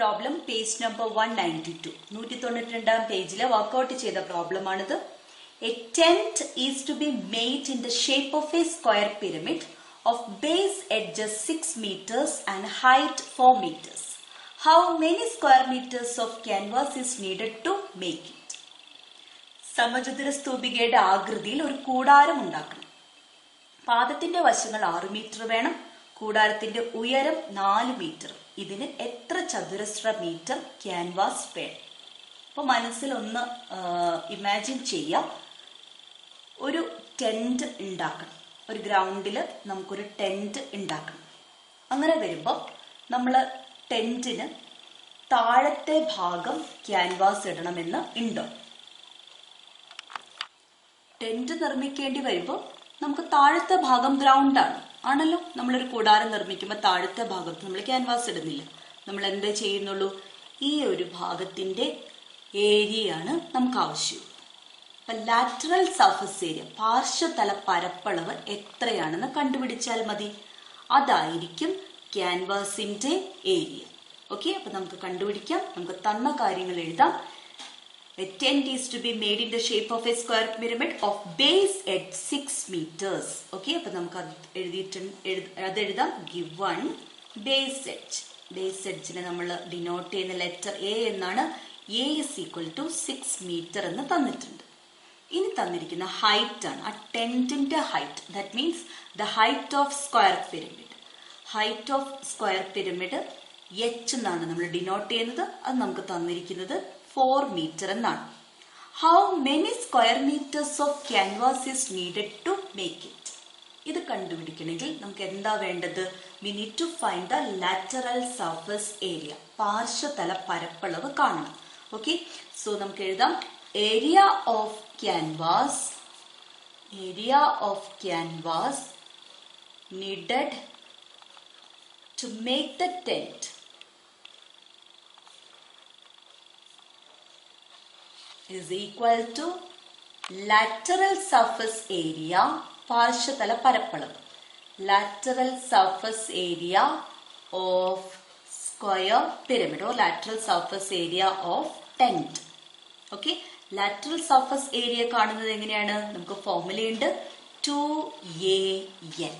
Problem page number 192. 192 പേജിലെ workout ചെയ്ത problem ആണിത്. A tent is to be made in the shape of a square pyramid of base edges 6 meters and height 4 meters. How many square meters of canvas is needed to make it? സമചതുര സ്തൂപികയുടെ ആകൃതിയിൽ ഒരു കൂടാരം ഉണ്ടാക്കണം. പാദത്തിന്റെ വശങ്ങൾ 6 metre വേണം. കൂടാരത്തിന്റെ ഉയരം 4 metre. ഇതിന് എത്ര ചതുരശ്ര മീറ്റർ ക്യാൻവാസ് വേണം? അപ്പോൾ മനസ്സിൽ ഒന്ന് ഇമാജിൻ ചെയ്യാം. ഒരു ടെന്റ് ഉണ്ടാക്കണം. ഒരു ഗ്രൗണ്ടിൽ നമുക്കൊരു ടെന്റ് ഉണ്ടാക്കണം. അങ്ങനെ വരുമ്പോൾ നമ്മൾ ടെന്റിന് താഴത്തെ ഭാഗം ക്യാൻവാസ് ഇടണമെന്ന് ഉണ്ടോ? ടെന്റ് നിർമ്മിക്കേണ്ടി വരുമ്പോൾ നമുക്ക് താഴത്തെ ഭാഗം ഗ്രൗണ്ടാണ് ആണല്ലോ. നമ്മളൊരു കൂടാരം നിർമ്മിക്കുമ്പോൾ താഴത്തെ ഭാഗത്ത് നമ്മൾ ക്യാൻവാസ് ഇടുന്നില്ല. നമ്മൾ എന്താ ചെയ്യുന്നുള്ളൂ? ഈ ഒരു ഭാഗത്തിന്റെ ഏരിയയാണ് നമുക്ക് ആവശ്യം. അപ്പൊ ലാറ്ററൽ സർഫസ് ഏരിയ, പാർശ്വതല പരപ്പളവ് എത്രയാണെന്ന് കണ്ടുപിടിച്ചാൽ മതി. അതായിരിക്കും ക്യാൻവാസിന്റെ ഏരിയ. ഓക്കെ, അപ്പൊ നമുക്ക് കണ്ടുപിടിക്കാം. നമുക്ക് തന്ന കാര്യങ്ങൾ എഴുതാം. A tent is to be made in the shape of a square pyramid of base at 6 meters. Okay, അപ്പോൾ നമുക്ക് അതെഴുതാം. Given base edge. Base edgeനെ നമ്മൾ ഡിനോട്ട് ചെയ്യുന്ന ലെറ്റർ A എന്നാണ്. A is equal to 6 meter എന്ന് തന്നിട്ടുണ്ട്. ഇനി തന്നിരിക്കുന്ന ഹൈറ്റ് ആണ്, ആ ടെന്റിന്റെ height. That means the height of square pyramid. Height of square pyramid H എന്നാണ് നമ്മൾ ഡിനോട്ട് ചെയ്യുന്നത്. അത് നമുക്ക് തന്നിരിക്കുന്നത് 4 മീറ്റർ എന്നാണ്. How many square metres of canvas is needed to make it? ഇത് കണ്ടുപിടിക്കണമെങ്കിൽ നമുക്ക് എന്താ വേണ്ടത്? We need to find the lateral surface area. പാർശ്വതല പരപ്പളവ് കാണണം. ഓക്കെ, സോ നമുക്ക് എഴുതാം. Area of canvas, area of canvas needed to make the tent is equal to lateral surface area, പാർശ്വതല പരപ്പളവ്. lateral surface area of square pyramid or lateral surface area of tent. okay, lateral surface area കാണുന്നത് എങ്ങനെയാണ്? നമുക്ക് ഫോർമുലയുണ്ട്. 2AN.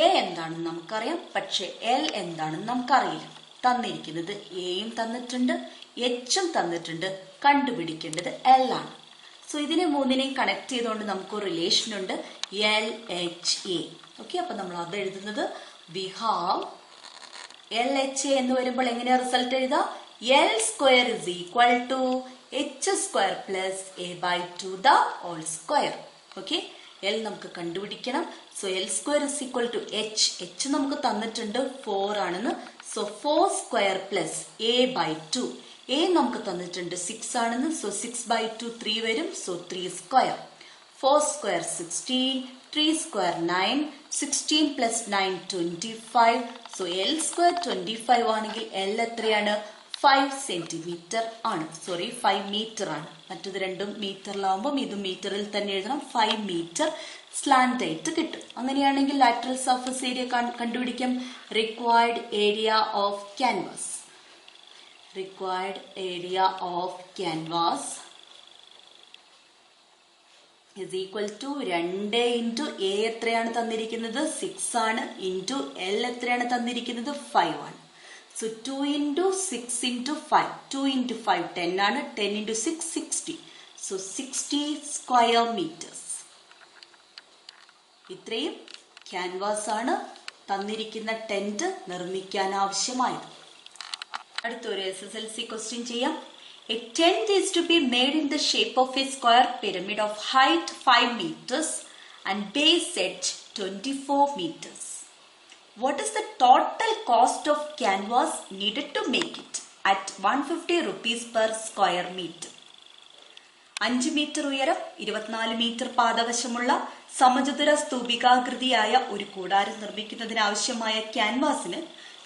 A എന്താണെന്ന് നമുക്കറിയാം, പക്ഷെ L എന്താണെന്ന് നമുക്കറിയില്ല. തന്നിരിക്കുന്നത് എയും തന്നിട്ടുണ്ട്, എച്ചും തന്നിട്ടുണ്ട്. കണ്ടുപിടിക്കേണ്ടത് L ആണ്. സോ ഇതിനെ മൂന്നിനെയും കണക്ട് ചെയ്തുകൊണ്ട് നമുക്ക് റിലേഷൻ ഉണ്ട്, LHA. ഓക്കെ, അപ്പൊ നമ്മൾ അത് എഴുതുന്നത് വി ഹാവ് LHA എന്ന് വരുമ്പോൾ എങ്ങനെയാ റിസൾട്ട് എഴുതാം? L square is equal to H square plus A/2 the whole square. Okay, L നമുക്ക് കണ്ടുപിടിക്കണം. So L square is equal to H നമുക്ക് തന്നിട്ടുണ്ട് 4 ആണെന്ന്. So 4 square plus A/2. A നമുക്ക് തന്നിട്ടുണ്ട് 6 ആണെന്ന്. സോ 6/2 3 വരും. So 3 square. 4 square 16, 3 square 9, 16 plus 9 25. So L square 25 ആണെങ്കിൽ L എത്രയാണ്? 5 സെന്റിമീറ്റർ ആണ്. സോറി, 5 മീറ്റർ ആണ്. മറ്റത് രണ്ടും മീറ്ററിലാവുമ്പോൾ ഇതും മീറ്ററിൽ തന്നെ എഴുതണം. 5 മീറ്റർ സ്ലാന്റ് ആയിട്ട് കിട്ടും. അങ്ങനെയാണെങ്കിൽ ലാറ്ററൽ സർഫസ് ഏരിയ കണ്ടുപിടിക്കാം. Required area of canvas, required area of canvas is equal to 2 into A എത്രയാണ് തന്നിരിക്കുന്നത്? 6 ആണ്. ഇൻറ്റു L എത്രയാണ് തന്നിരിക്കുന്നത്? 5 ആണ്. So 2 into 6 into 5. 2 into 5 10 ആണ്. 10 into 6 60. So 60 square metres. ഇത്രയും ക്യാൻവാസ് ആണ് തന്നിരിക്കുന്ന ടെന്റ് നിർമ്മിക്കാൻ ആവശ്യമായത്. അടുത്തൊരു SSLC ക്വസ്റ്റ്യൻ ചെയ്യാം. A tent is to be made in the shape of a square pyramid of height 5 meters and base edge 24 meters. What is the total cost of canvas needed to make it at 150 rupees per square meter? 5 metre ഉയരം, 24 metre പാദവശമുള്ള സമചതുര സ്തൂപികാകൃതിയായ ഒരു കൂടാരം നിർമ്മിക്കുന്നതിനാവശ്യമായ ക്യാൻവാസിന്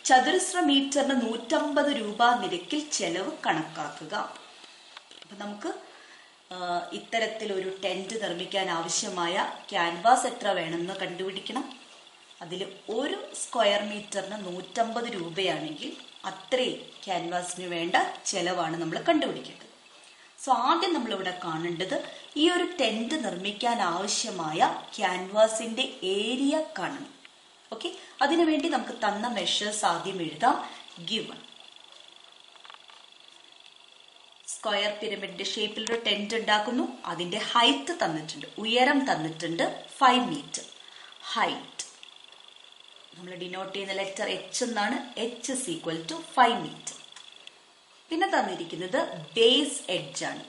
ചതുരശ്ര മീറ്ററിന് 150 രൂപ നിരക്കിൽ ചെലവ് കണക്കാക്കുക. അപ്പൊ നമുക്ക് ഇത്തരത്തിലൊരു ടെന്റ് നിർമ്മിക്കാൻ ആവശ്യമായ ക്യാൻവാസ് എത്ര വേണമെന്ന് കണ്ടുപിടിക്കണം. അതിൽ ഒരു സ്ക്വയർ മീറ്ററിന് 150 രൂപയാണെങ്കിൽ അത്രയും ക്യാൻവാസിന് വേണ്ട ചെലവാണ് നമ്മൾ കണ്ടുപിടിക്കേണ്ടത്. സോ ആദ്യം നമ്മളിവിടെ കാണേണ്ടത് ഈ ഒരു ടെന്റ് നിർമ്മിക്കാൻ ആവശ്യമായ ക്യാൻവാസിന്റെ ഏരിയ കാണണം. ഓക്കെ, അതിനുവേണ്ടി നമുക്ക് തന്ന മെഷേഴ്സ് ആദ്യം എഴുതാം. ഗിവൺ സ്ക്വയർ പിരമിഡിന്റെ ഷേപ്പിൽ ഒരു ടെന്റ് ഉണ്ടാക്കുന്നു. അതിന്റെ ഹൈറ്റ് തന്നിട്ടുണ്ട്, ഉയരം തന്നിട്ടുണ്ട് 5 മീറ്റർ. ഹൈറ്റ് നമ്മൾ ഡിനോട്ട് ചെയ്യുന്ന ലെറ്റർ H എന്നാണ്. H is equal to 5 metre. പിന്നെ തന്നിരിക്കുന്നത് ബേസ് എഡ്ജ് ആണ്.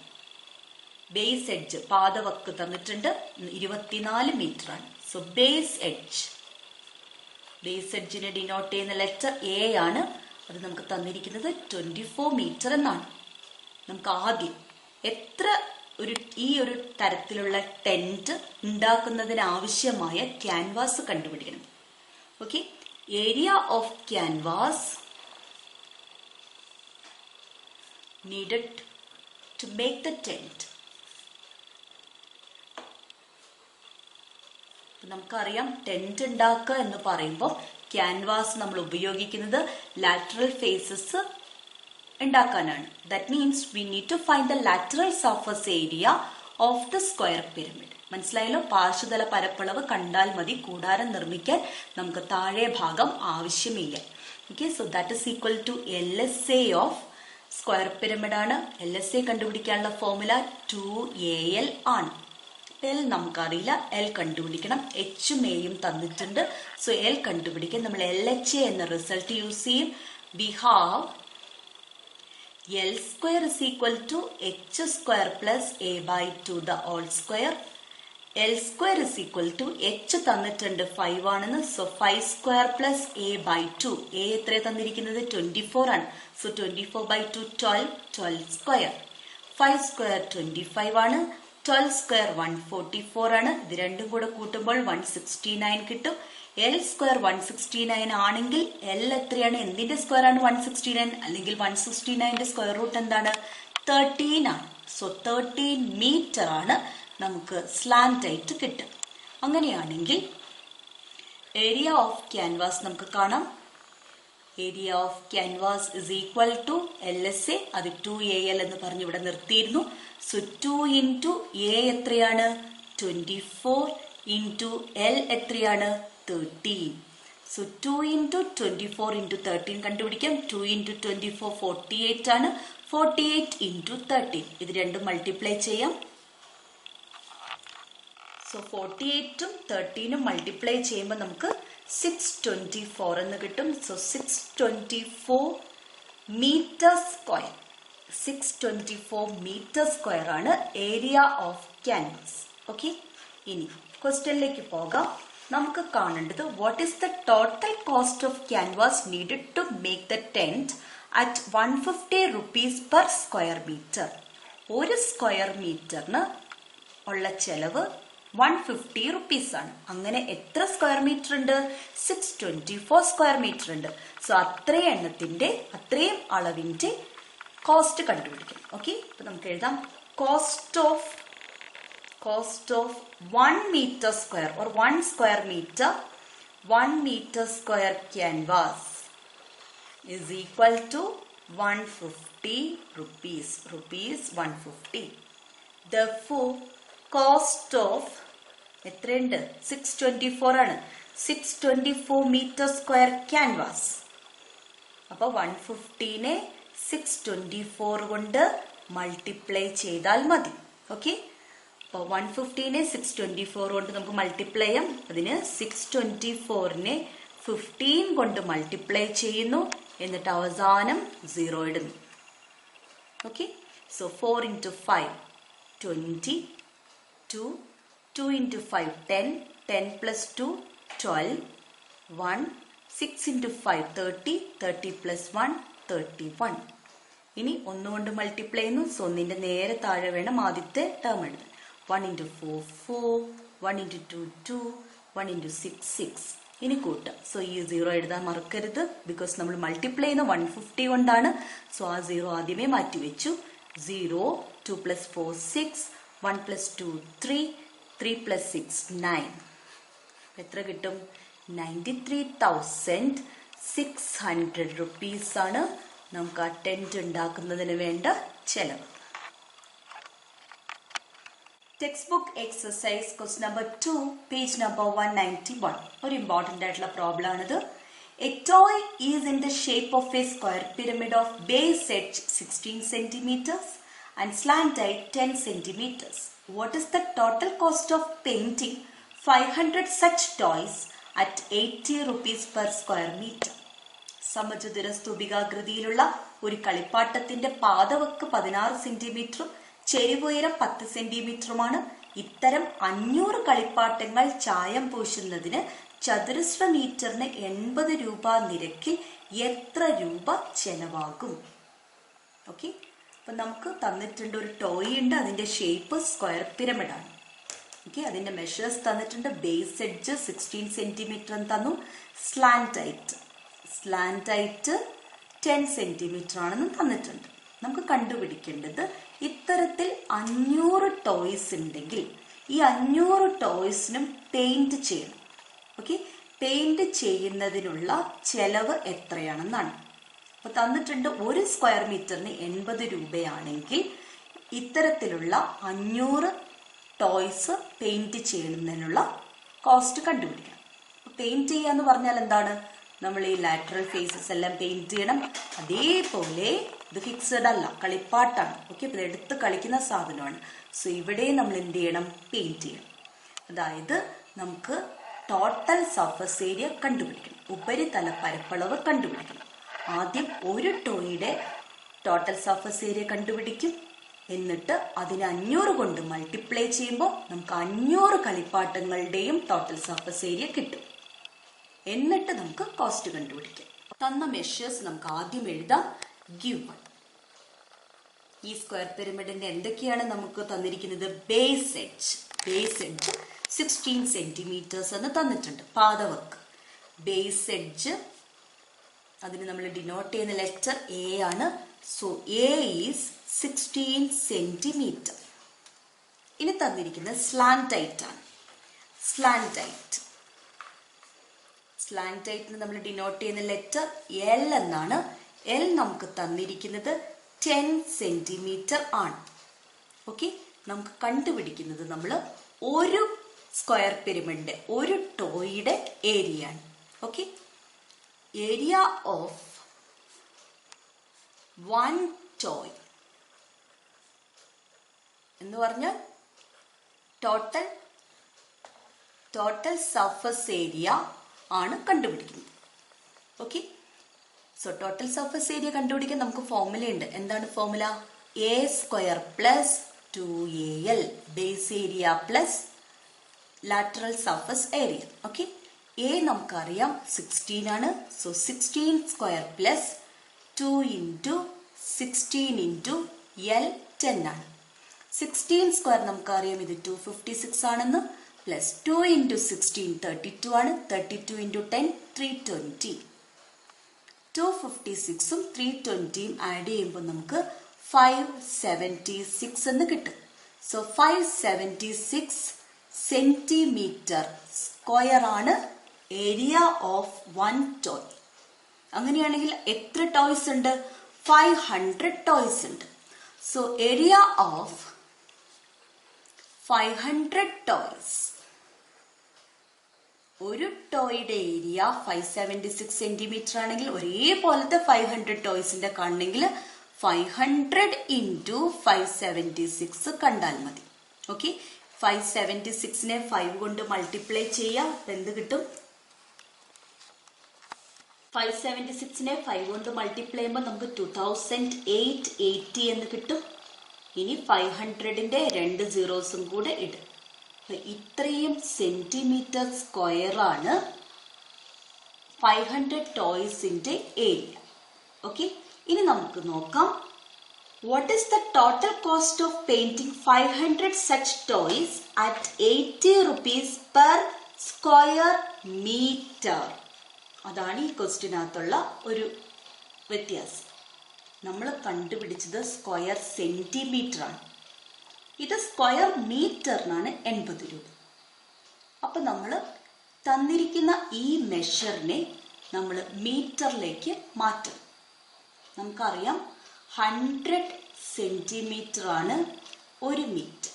ബേസ് എഡ്ജ് പാദവക്ക് തന്നിട്ടുണ്ട് 24 മീറ്റർ ആണ്. സോ ബേസ് എഡ്ജിനെ ഡിനോട്ട് ചെയ്യുന്ന ലെറ്റർ A ആണ്. അത് നമുക്ക് തന്നിരിക്കുന്നത് 24 മീറ്റർ എന്നാണ്. നമുക്ക് ആദ്യം ഈ ഒരു തരത്തിലുള്ള ടെന്റ് ഉണ്ടാക്കുന്നതിന് ആവശ്യമായ ക്യാൻവാസ് കണ്ടുപിടിക്കണം. Okay, area of canvas needed to make the tent. നമുക്കറിയാം ടെന്റ് ഉണ്ടാക്കുക എന്ന് പറയുമ്പോൾ ക്യാൻവാസ് നമ്മൾ ഉപയോഗിക്കുന്നത് ലാറ്ററൽ ഫേസസ് ഉണ്ടാക്കാനാണ്. That means we need to find the lateral surface area of the square pyramid. മനസ്സിലായല്ലോ? പാർശ്വതല പരപ്പളവ് കണ്ടാൽ മതി കൂടാരം നിർമ്മിക്കാൻ നമുക്ക് താഴെ ഭാഗം ആവശ്യമില്ല. Okay, so that is equal to LSA of square pyramid ആണ്. LSA കണ്ടുപിടിക്കാനുള്ള ഫോർമുല 2AL ആണ്. L നമുക്കറിയില്ല, L കണ്ടുപിടിക്കണം. Hഉം Aയും തന്നിട്ടുണ്ട്. സോ L കണ്ടുപിടിക്കാൻ നമ്മൾ LHA എന്ന റിസൾട്ട് യൂസ് ചെയ്യും. We have L square is equal to H square plus A by 2 the whole square. L square is equal to H തന്നിട്ടുണ്ട് 5 ആണെന്ന്. So 5 square plus A by 2. A എത്ര തന്നിരിക്കുന്നത് 24 ആണ്. So 24 by 2 12 square. 5 square 25 ആണ്. 12 square 144 ആണ്. ഇത് രണ്ടും കൂടെ കൂട്ടുമ്പോൾ 169 കിട്ടും. L square 169 ആണെങ്കിൽ L എത്രയാണ്? എന്തിന്റെ സ്ക്വയർ ആണ് 169? അല്ലെങ്കിൽ 169ന്റെ സ്ക്വയർ റൂട്ട് എന്താണ്? 13 ആണ്. സോ 13 മീറ്റർ ആണ് നമുക്ക് സ്ലാന്റ് ആയിട്ട് കിട്ടും. അങ്ങനെയാണെങ്കിൽ ഏരിയ ഓഫ് ക്യാൻവാസ് നമുക്ക് കാണാം. Area of canvas is equal to LSA, അത് 2AL എന്ന് പറഞ്ഞ് ഇവിടെ നിർത്തിയിരുന്നു. സോ 2 into A എത്രയാണ്? 24 into L എത്രയാണ്? 13. സോ 2 into 24 into 13 കണ്ടുപിടിക്കാം. 2 into 24 48 ആണ്. 48 into 13 ഇത് രണ്ടും മൾട്ടിപ്ലൈ ചെയ്യാം. സോ 48ഉം 13ഉം മൾട്ടിപ്ലൈ ചെയ്യുമ്പോൾ നമുക്ക് 624 എന്ന് കിട്ടും. So 624 metre square. 624 metre square ആണ് ഏരിയ ഓഫ് ക്യാൻവാസ്. ഓക്കെ, ഇനി ക്വസ്റ്റ്യനിലേക്ക് പോകാം. നമുക്ക് കാണേണ്ടത് what is the total cost of canvas needed to make the tent at 150 rupees per square metre. ഒരു സ്ക്വയർ മീറ്ററിന് ഉള്ള ചെലവ് 150 rupees ആണ്. അങ്ങനെ എത്ര സ്ക്വയർ മീറ്റർ ഉണ്ട്? 624 സ്ക്വയർ മീറ്റർ ഉണ്ട്. സോ അത്രയും അളവിന്റെ കോസ്റ്റ് കണ്ടുപിടിക്കും. ഓക്കെ, അപ്പൊ നമുക്ക് എഴുതാം cost of 1 meter square or 1 square meter, 1 meter square canvas is equal to 150 rupees. 150. Therefore, cost of എത്രയുണ്ട്? 624 ആണ്. 624 meter square canvas. അപ്പോൾ 150നെ 624 കൊണ്ട് മൾട്ടിപ്ലൈ ചെയ്താൽ മതി. ഓക്കെ, അപ്പോൾ 150നെ 624 കൊണ്ട് നമുക്ക് മൾട്ടിപ്ലൈ ചെയ്യാം. അതിന് 624നെ 15 കൊണ്ട് മൾട്ടിപ്ലൈ ചെയ്യുന്നു. എന്നിട്ട് അവസാനം 0 ഇടുന്നു. Okay, so 4 into 5 20, 2 into 5 10, 10 plus 2 12, 1 6 into 5 30, 30 plus 1 31. ഇനി ഒന്നുകൊണ്ട് മൾട്ടിപ്ലൈ ചെയ്യുന്നു. സോ ഒന്നിന്റെ നേരെ താഴെ വേണം ആദ്യത്തെ ടേം എഴുതാൻ. 1 into 4 4, 1 into 2 2, 1 into 6 6. ഇനി കൂട്ടാം. സോ ഈ 0 എഴുതാൻ മറക്കരുത്, ബിക്കോസ് നമ്മൾ മൾട്ടിപ്ലൈ ചെയ്യുന്ന 150 കൊണ്ടാണ്. സോ ആ 0 ആദ്യമേ മാറ്റി വെച്ചു. 0, 2 plus 4 6, 1 plus 2 3, 3 plus 6 9. എത്ര കിട്ടും? 93,600 റുപ്പീസാണ് നമുക്ക് ആ ടെൻറ്റ് ഉണ്ടാക്കുന്നതിന് വേണ്ട ചെലവ്. Text book exercise question number 2 page number 191. ഒരു ഇമ്പോർട്ടൻ്റ് ആയിട്ടുള്ള പ്രോബ്ലം ആണിത്. A toy is in the shape of a square pyramid of base edge 16 centimeters and slant height 10 centimeters. What is the total cost of painting 500 such toys at 80 rupees per square meter? സമചതുര സ്തൂപികാകൃതിയിലുള്ള ഒരു കളിപ്പാട്ടത്തിന്റെ പാദവക്ക് 16 സെന്റിമീറ്ററും ചെരിവുയരം 10 സെന്റിമീറ്ററുമാണ്. ഇത്തരം 500 കളിപ്പാട്ടങ്ങൾ ചായം പൂശുന്നതിന് ചതുരശ്ര മീറ്ററിന് 80 രൂപ നിരക്കിൽ എത്ര രൂപ ചെലവാകും? ഓക്കെ, അപ്പൊ നമുക്ക് തന്നിട്ടുണ്ട് ഒരു ടോയ് ഉണ്ട്, അതിന്റെ ഷേപ്പ് സ്ക്വയർ പിരമിഡ് ആണ്. ഓക്കെ, അതിന്റെ മെഷേഴ്സ് തന്നിട്ടുണ്ട്. ബേസ് എഡ്ജ് 16 സെന്റിമീറ്റർ എന്ന് തന്നു. സ്ലാന്റ് ഹൈറ്റ് 10 സെന്റിമീറ്റർ ആണെന്ന് തന്നിട്ടുണ്ട്. നമുക്ക് കണ്ടുപിടിക്കേണ്ടത് ഇത്തരത്തിൽ 500 ടോയ്സ് ഉണ്ടെങ്കിൽ ഈ 500 ടോയ്സിനും പെയിന്റ് ചെയ്യണം. ഓക്കെ, പെയിന്റ് ചെയ്യുന്നതിനുള്ള ചെലവ് എത്രയാണെന്നാണ്. അപ്പൊ തന്നിട്ടുണ്ട് ഒരു സ്ക്വയർ മീറ്ററിന് 80 രൂപയാണെങ്കിൽ ഇത്തരത്തിലുള്ള 500 ടോയ്സ് പെയിന്റ് ചെയ്യുന്നതിനുള്ള കോസ്റ്റ് കണ്ടുപിടിക്കണം. പെയിന്റ് ചെയ്യാന്ന് പറഞ്ഞാൽ എന്താണ്? നമ്മൾ ഈ ലാറ്ററൽ ഫേസസ് എല്ലാം പെയിന്റ് ചെയ്യണം. അതേപോലെ ഇത് ഫിക്സഡ് അല്ല, കളിപ്പാട്ടാണ്. ഓക്കെ, ഇത് എടുത്ത് കളിക്കുന്ന സാധനമാണ്. സോ ഇവിടെ നമ്മൾ എന്ത് ചെയ്യണം? പെയിന്റ് ചെയ്യണം. അതായത് നമുക്ക് ടോട്ടൽ സർഫസ് ഏരിയ കണ്ടുപിടിക്കണം, ഉപരിതല പരപ്പളവ് കണ്ടുപിടിക്കണം. ആദ്യം ഒരു ടോയുടെ ടോട്ടൽ സർഫസ് ഏരിയ കണ്ടുപിടിക്കും. എന്നിട്ട് അതിന് 500 കൊണ്ട് മൾട്ടിപ്ലൈ ചെയ്യുമ്പോൾ നമുക്ക് 500 കളിപ്പാട്ടങ്ങളുടെയും ടോട്ടൽ സർഫസ് ഏരിയ കിട്ടും. എന്നിട്ട് നമുക്ക് കോസ്റ്റ് കണ്ടുപിടിക്കാം. തന്ന മെഷേഴ്സ് നമുക്ക് ആദ്യം എഴുതാം. ഗിവൺ ഈ സ്ക്വയർ പിരമിഡിന്റെ എന്തൊക്കെയാണ് നമുക്ക് തന്നിരിക്കുന്നത്? ബേസ് എഡ്ജ് 16 സെന്റിമീറ്റേഴ്സ് എന്ന് തന്നിട്ടുണ്ട്. പാദവക്ക് ബേസ് എഡ്ജ്, അതിന് നമ്മൾ ഡിനോട്ട് ചെയ്യുന്ന ലെറ്റർ എ ആണ്. So A is 16 centimetre. ഇനി തന്നിരിക്കുന്നത് സ്ലാന്റ് ഹൈറ്റ് ആണ്. സ്ലാന്റ് ഹൈറ്റിന് നമ്മൾ ഡിനോട്ട് ചെയ്യുന്ന ലെറ്റർ എൽ എന്നാണ്. എൽ നമുക്ക് തന്നിരിക്കുന്നത് 10 സെന്റിമീറ്റർ ആണ്. ഓക്കെ, നമുക്ക് കണ്ടുപിടിക്കുന്നത് നമ്മൾ ഒരു സ്ക്വയർ പിരമിഡിന്റെ ഒരു ടോയുടെ ഏരിയ ആണ്. ഓക്കെ, ഏരിയ ഓഫ് 1 ടോയ് എന്ന് പറഞ്ഞാൽ ടോട്ടൽ സർഫസ് ഏരിയ ആണ് കണ്ടുപിടിക്കുന്നത്. Okay, so total surface area കണ്ടുപിടിക്കാൻ നമുക്ക് ഫോർമുല ഉണ്ട്. എന്താണ് formula? A square plus 2AL base area plus lateral surface area. Okay, A നമുക്കറിയാം 16 ആണ്. So 16 square plus 2 into 16 into L 10 ആണ്. 16 സ്ക്വയർ നമുക്കറിയാം ഇത് 256 ആണെന്ന്. പ്ലസ് 2 ഇൻറ്റു 16 32 ആണ്. 32 ഇൻറ്റു 10 320. 256ഉം 320ഉം ആഡ് ചെയ്യുമ്പോൾ നമുക്ക് 576 എന്ന് കിട്ടും. സോ 576 സെന്റിമീറ്റർ സ്ക്വയർ ആണ് ഏരിയ ഓഫ് 1 ടോയ്. അങ്ങനെയാണെങ്കിൽ എത്ര ടോയ്സ് ഉണ്ട്? 500 ടോയ്സ് ഉണ്ട്. സോ ഏരിയ ഓഫ് 500 ടോയ്സ്, ഒരു ടോയുടെ ഏരിയ 576 സെന്റിമീറ്റർ ആണെങ്കിൽ ഒരേപോലത്തെ 500 ടോയ്സിന്റെ കാണണമെങ്കിൽ 500 ഇൻറ്റു 576 കണ്ടാൽ മതി. ഓക്കെ, 576നെ 5 കൊണ്ട് മൾട്ടിപ്ലൈ ചെയ്യാം. എന്ത് കിട്ടും? 576നെ 5 കൊണ്ട് മൾട്ടിപ്ലൈ ചെയ്യുമ്പോൾ നമുക്ക് 2880 എന്ന് കിട്ടും. ഇനി 500ന്റെ 2 സീറോസും കൂടെ ഇടും. ഇത്രയും സെന്റിമീറ്റർ സ്ക്വയർ ആണ് 500 ടോയ്സിന്റെ ഏരിയ. ഓക്കെ, ഇനി നമുക്ക് നോക്കാം. What is the total cost of painting 500 such toys at 80 rupees per square meter? അതാണ് ഈ ക്വസ്റ്റ്യനകത്തുള്ള ഒരു വ്യത്യാസം. നമ്മൾ കണ്ടുപിടിച്ചത് സ്ക്വയർ സെന്റിമീറ്റർ ആണ്. ഇത് സ്ക്വയർ മീറ്ററിനാണ് 80 രൂപ. അപ്പൊ നമ്മൾ തന്നിരിക്കുന്ന ഈ മെഷറിനെ നമ്മൾ മീറ്ററിലേക്ക് മാറ്റണം. നമുക്കറിയാം 100 സെന്റിമീറ്റർ ആണ് 1 മീറ്റർ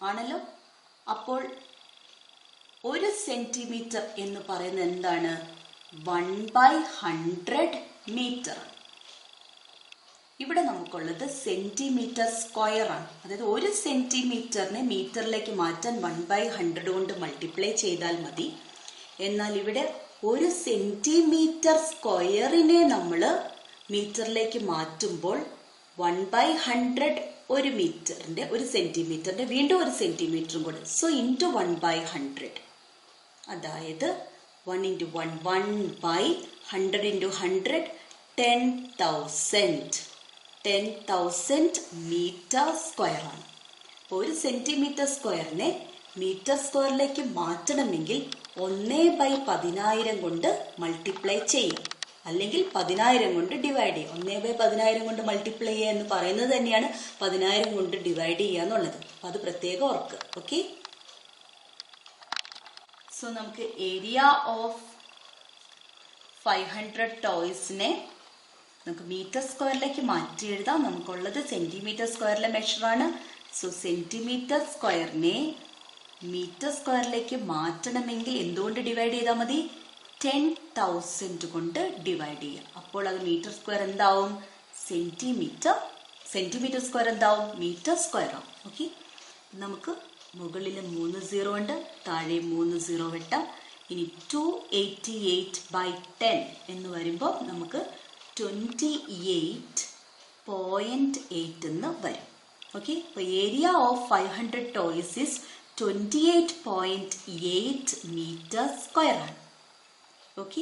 ആണല്ലോ. അപ്പോൾ 1 സെന്റിമീറ്റർ എന്ന് പറയുന്നത് എന്താണ്? 1/100 മീറ്റർ. ഇവിടെ നമുക്കുള്ളത് സെന്റിമീറ്റർ സ്ക്വയർ ആണ്. അതായത് 1 സെന്റിമീറ്ററിനെ മീറ്ററിലേക്ക് മാറ്റാൻ 1/100 കൊണ്ട് മൾട്ടിപ്ലൈ ചെയ്താൽ മതി. എന്നാൽ ഇവിടെ 1 സെന്റിമീറ്റർ സ്ക്വയറിനെ നമ്മൾ മീറ്ററിലേക്ക് മാറ്റുമ്പോൾ 1/100 1 മീറ്ററിന്റെ 1 സെന്റിമീറ്ററിന്റെ വീണ്ടും 1 സെന്റിമീറ്ററും കൂടെ. So into 1/100. അതായത് 1 × 1 1/100 × 100 10,000. 10,000 മീറ്റർ സ്ക്വയർ ആണ്. 1 സെന്റിമീറ്റർ സ്ക്വയറിനെ മീറ്റർ സ്ക്വയറിലേക്ക് മാറ്റണമെങ്കിൽ 1/10000 കൊണ്ട് മൾട്ടിപ്ലൈ ചെയ്യും, അല്ലെങ്കിൽ 10000 കൊണ്ട് ഡിവൈഡ് ചെയ്യും. 1/10000 കൊണ്ട് മൾട്ടിപ്ലൈ ചെയ്യുക എന്ന് പറയുന്നത് തന്നെയാണ് 10000 കൊണ്ട് ഡിവൈഡ് ചെയ്യുക എന്നുള്ളത്. അപ്പം അത് പ്രത്യേകം ഓർക്കുക. ഓക്കെ. സോ നമുക്ക് ഏരിയ ഓഫ് 500 ടോയ്സിനെ നമുക്ക് മീറ്റർ സ്ക്വയറിലേക്ക് മാറ്റി എഴുതാം. നമുക്കുള്ളത് സെന്റിമീറ്റർ സ്ക്വയറിലെ മെഷറാണ്. സോ സെന്റിമീറ്റർ സ്ക്വയറിനെ മീറ്റർ സ്ക്വയറിലേക്ക് മാറ്റണമെങ്കിൽ എന്തുകൊണ്ട് ഡിവൈഡ് ചെയ്താൽ മതി? 10,000 കൊണ്ട് ഡിവൈഡ് ചെയ്യുക. അപ്പോൾ അത് മീറ്റർ സ്ക്വയർ എന്താവും? സെന്റിമീറ്റർ സ്ക്വയർ എന്താവും? മീറ്റർ സ്ക്വയർ ആവും. ഓക്കെ. നമുക്ക് മുകളിൽ 3 0 ഉണ്ട്, താഴെ 3 0 വെട്ടാം. ഇനി 288/10 എന്ന് വരുമ്പോൾ നമുക്ക് 28.8 എന്ന് വരും. ഓക്കെ. അപ്പോൾ area of 500 toys is 28.8 metre square ആണ്. ഓക്കെ.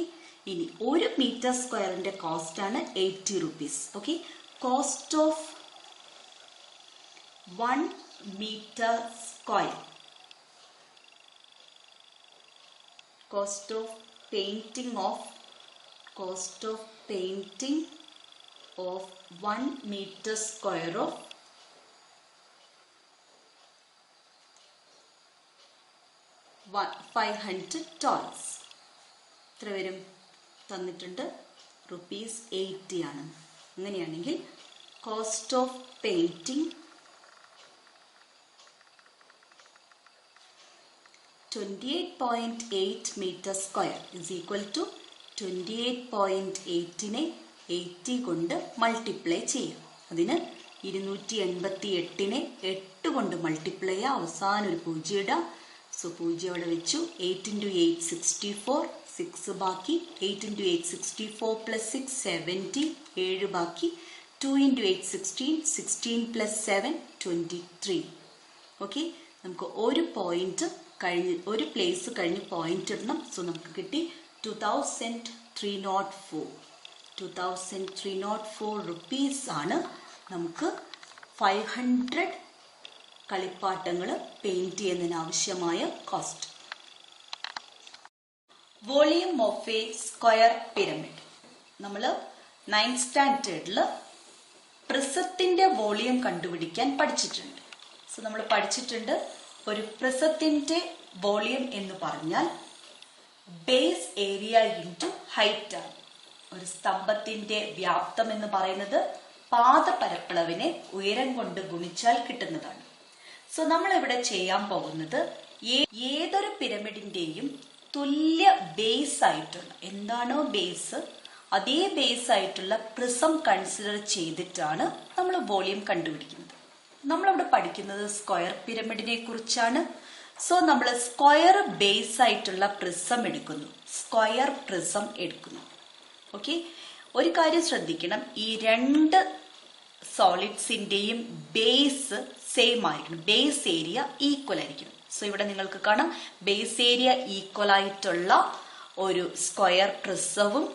ഇനി 1 മീറ്റർ സ്ക്വയറിന്റെ കോസ്റ്റ് ആണ് 80 rupees. Okay. Cost of 1 metre square, cost of painting of 1 meter square of 500 toys. എത്ര വരും? തന്നിട്ടുണ്ട് ₹80 ആണ്. അങ്ങനെയാണെങ്കിൽ cost of painting 28.8 meter square is equal to 28.8നെ 80 കൊണ്ട് മൾട്ടിപ്ലൈ ചെയ്യാം. അതിന് 288നെ 8 കൊണ്ട് മൾട്ടിപ്ലൈ ചെയ്യാം. അവസാനം ഒരു 0 ഇടാം. സോ 0 അവിടെ വെച്ചു. 8 × 8 64, 6 ബാക്കി. 8 × 8 64 + 6 70, 7 ബാക്കി. 2 × 8 16, 16 + 7 23. ഓക്കെ. നമുക്ക് ഒരു പോയിന്റ് കഴിഞ്ഞ്, ഒരു പ്ലേസ് കഴിഞ്ഞ് പോയിന്റ് ഇടണം. സോ നമുക്ക് കിട്ടി 2304 rupees ആണ് നമുക്ക് 500 കളിപ്പാട്ടങ്ങൾ പെയിന്റ് ചെയ്യുന്നതിന് ആവശ്യമായ cost. Volume of A square pyramid. നമ്മൾ 9th സ്റ്റാൻഡേർഡിൽ പ്രിസത്തിന്റെ വോളിയം കണ്ടുപിടിക്കാൻ പഠിച്ചിട്ടുണ്ട്. സോ നമ്മൾ പഠിച്ചിട്ടുണ്ട് ഒരു പ്രിസത്തിന്റെ വോളിയം എന്ന് പറഞ്ഞാൽ ബേസ് ഏരിയ ഇൻറ്റു ഹൈറ്റ് ആണ്. ഒരു സ്തംഭത്തിന്റെ വ്യാപ്തം എന്ന് പറയുന്നത് പാദപരപ്പളവിനെ ഉയരം കൊണ്ട് ഗുണിച്ചാൽ കിട്ടുന്നതാണ്. സോ നമ്മൾ ഇവിടെ ചെയ്യാൻ പോകുന്നത് ഏതൊരു പിരമിഡിന്റെയും തുല്യ ബേസ് ആയിട്ടുള്ള, എന്താണോ ബേസ് അതേ ബേസ് ആയിട്ടുള്ള പ്രിസം കൺസിഡർ ചെയ്തിട്ടാണ് നമ്മൾ വോളിയം കണ്ടുപിടിക്കുന്നത്. നമ്മളിവിടെ പഠിക്കുന്നത് സ്ക്വയർ പിരമിഡിനെ കുറിച്ചാണ്. സോ നമ്മൾ സ്ക്വയർ ബേസ് ആയിട്ടുള്ള പ്രിസം എടുക്കുന്നു, സ്ക്വയർ പ്രിസം എടുക്കുന്നു. ഓക്കെ. ഒരു കാര്യം ശ്രദ്ധിക്കണം, ഈ രണ്ട് സോളിഡ്സിന്റെയും ബേസ് സെയിം ആയിരിക്കണം, ബേസ് ഏരിയ ഈക്വൽ ആയിരിക്കണം. സോ ഇവിടെ നിങ്ങൾക്ക് കാണാം ബേസ് ഏരിയ ഈക്വൽ ആയിട്ടുള്ള ഒരു സ്ക്വയർ പ്രിസവും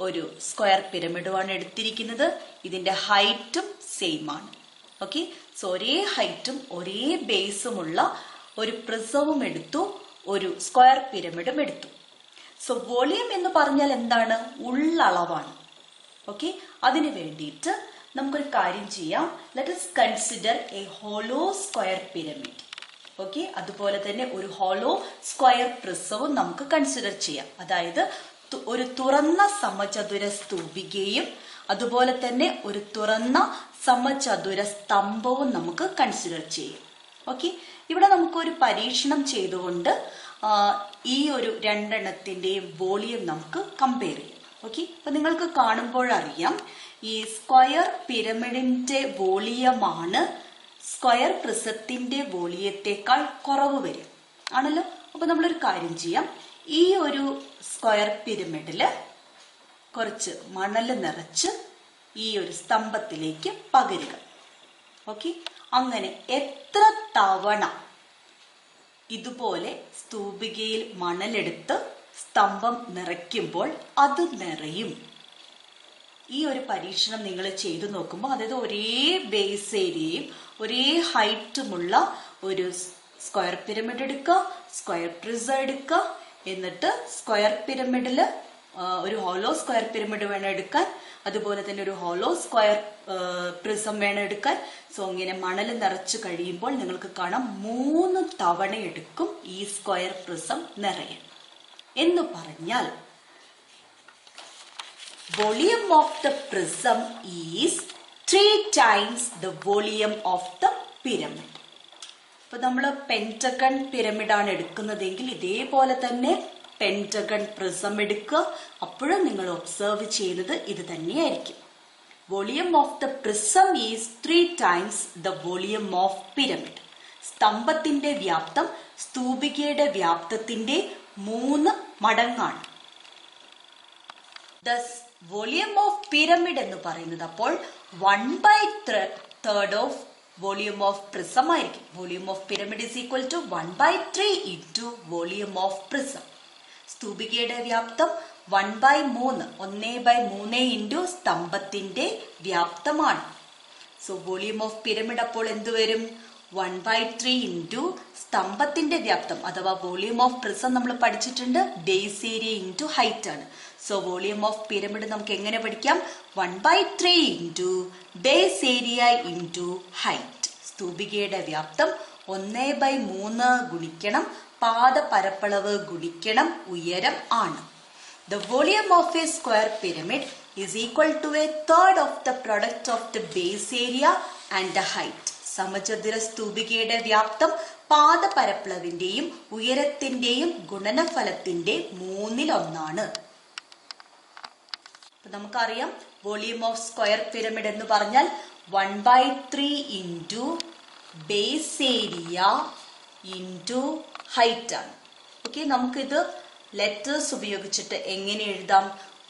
ഒരു സ്ക്വയർ പിരമിഡുമാണ് എടുത്തിരിക്കുന്നത്. ഇതിന്റെ ഹൈറ്റും സെയിം ആണ്. ഓക്കെ. സോ ഒരേ ഹൈറ്റും ഒരേ ബേസുമുള്ള ഒരു പ്രിസവും എടുത്തു, ഒരു സ്ക്വയർ പിരമിഡും എടുത്തു. സോ വോളിയം എന്ന് പറഞ്ഞാൽ എന്താണ്? ഉള്ളളവാണ്. ഓക്കെ. അതിനു വേണ്ടിയിട്ട് നമുക്കൊരു കാര്യം ചെയ്യാം. Let us consider A hollow square pyramid. Okay, അതുപോലെ തന്നെ ഒരു ഹോളോ സ്ക്വയർ പ്രിസവും നമുക്ക് കൺസിഡർ ചെയ്യാം. അതായത് ഒരു തുറന്ന സമചതുര സ്തൂപികയും അതുപോലെ തന്നെ ഒരു തുറന്ന സമചതുര സ്തംഭവും നമുക്ക് കൺസിഡർ ചെയ്യാം. ഓക്കെ, ഇവിടെ നമുക്കൊരു പരീക്ഷണം ചെയ്തുകൊണ്ട് ഈ ഒരു രണ്ടെണ്ണത്തിന്റെയും വോളിയം നമുക്ക് കമ്പയർ ചെയ്യാം. ഓക്കെ, അപ്പൊ നിങ്ങൾക്ക് കാണുമ്പോഴറിയാം ഈ സ്ക്വയർ പിരമിഡിന്റെ വോളിയമാണ് സ്ക്വയർ പ്രിസത്തിന്റെ വോളിയത്തെക്കാൾ കുറവ് വരും ആണല്ലോ. അപ്പൊ നമ്മളൊരു കാര്യം ചെയ്യാം, ഈ ഒരു സ്ക്വയർ പിരമിഡില് കുറച്ച് മണല് നിറച്ച് ഈ ഒരു സ്തംഭത്തിലേക്ക് പകരുക. ഓക്കെ, അങ്ങനെ എത്ര തവണ ഇതുപോലെ സ്തൂപികയിൽ മണലെടുത്ത് സ്തംഭം നിറയ്ക്കുമ്പോൾ അത് നിറയും. ഈ ഒരു പരീക്ഷണം നിങ്ങൾ ചെയ്തു നോക്കുമ്പോൾ, അതായത് ഒരേ ബേസ് ഏരിയയും ഒരേ ഹൈറ്റുമുള്ള ഒരു സ്ക്വയർ പിരമിഡ് എടുക്കുക, സ്ക്വയർ പ്രിസം എടുക്കുക, എന്നിട്ട് സ്ക്വയർ പിരമിഡില് ഒരു ഹോളോ സ്ക്വയർ പിരമിഡ് വേണം എടുക്കാൻ, അതുപോലെ തന്നെ ഒരു ഹോളോ സ്ക്വയർ പ്രിസം വേണം എടുക്കാൻ. സോ ഇങ്ങനെ മണൽ നിറച്ചു കഴിയുമ്പോൾ നിങ്ങൾക്ക് കാണാം 3 തവണ എടുക്കും ഈ സ്ക്വയർ പ്രിസം നിറയാൻ. എന്ന് പറഞ്ഞാൽ volume of the prism is 3 times the volume of the pyramid. ഇപ്പൊ നമ്മൾ പെന്റഗൺ പിരമിഡാണ് എടുക്കുന്നതെങ്കിൽ ഇതേപോലെ തന്നെ പെന്റഗൺ പ്രിസം എടുക്കുക. അപ്പോഴും നിങ്ങൾ ഒബ്സർവ് ചെയ്യുന്നത് ഇത് തന്നെയായിരിക്കും. Volume of the prism is 3 times the volume of pyramid. സ്തംഭത്തിന്റെ വ്യാപ്തം സ്തൂപികയുടെ വ്യാപ്തത്തിന്റെ 3 മടങ്ങാണ്. ദസ് വോളിയം ഓഫ് പിരമിഡ് എന്ന് പറയുന്നത് അപ്പോൾ 1/3 ഓഫ് വോളിയം ഓഫ് പ്രിസം ആയിരിക്കും. Volume of pyramid is equal to 1/3 into volume of prism. സ്തൂപികയുടെ വ്യാപ്തം 1/3 ഇൻറ്റു സ്തംഭത്തിന്റെ വ്യാപ്തമാണ്. സോ വോളിയം ഓഫ് പിരമിഡ് അപ്പോൾ എന്ത് വരും? 1/3 ഇൻറ്റു സ്തംഭത്തിന്റെ വ്യാപ്തം അഥവാ വോളിയം ഓഫ് പ്രിസം നമ്മൾ പഠിച്ചിട്ടുണ്ട്, ബേസ് ഏരിയ ഇൻറ്റു ഹൈറ്റ് ആണ്. സോ വോളിയം ഓഫ് പിരമിഡ് നമുക്ക് എങ്ങനെ പഠിക്കാം? 1/3 into base area into height. സ്തൂപികയുടെ വ്യാപ്തം 1/3 ഗുണിക്കണം പാദ പരപ്പളവ് ഗുണിക്കണം ഉയരം ആണ്. The volume of a square pyramid is equal to a third of the product of the base area and the height. സമചതുര സ്തൂപികയുടെ വ്യാപ്തം പാദ പരപ്പളവിന്റെയും ഉയരത്തിന്റെയും ഗുണനഫലത്തിന്റെ 1/3. നമുക്കറിയാം വോളിയം ഓഫ് സ്ക്വയർ പിരമിഡ് എന്ന് പറഞ്ഞാൽ 1/3 into base area into height ആണ്. ഓക്കെ, നമുക്കിത് letters ഉപയോഗിച്ചിട്ട് എങ്ങനെ എഴുതാം?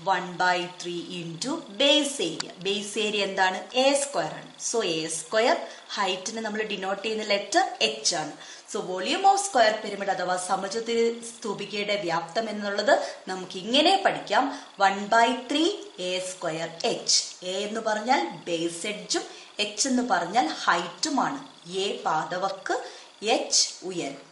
1/3 into base area. Base area എന്താണ്? എ സ്ക്വയർ ആണ്. സോ എ സ്ക്വയർ, ഹൈറ്റിന് നമ്മൾ ഡിനോട്ട് ചെയ്യുന്ന ലെറ്റർ എച്ച് ആണ്. So volume of square pyramid അഥവാ സമചതുര സ്തൂപികയുടെ വ്യാപ്തം എന്നുള്ളത് നമുക്ക് ഇങ്ങനെ പഠിക്കാം: 1/3 എ സ്ക്വയർ എച്ച്. എ എന്ന് പറഞ്ഞാൽ ബേസ് എഡ്ജും എച്ച് എന്ന് പറഞ്ഞാൽ ഹൈറ്റുമാണ്. എ പാദവക്ക്, എച്ച് ഉയരം.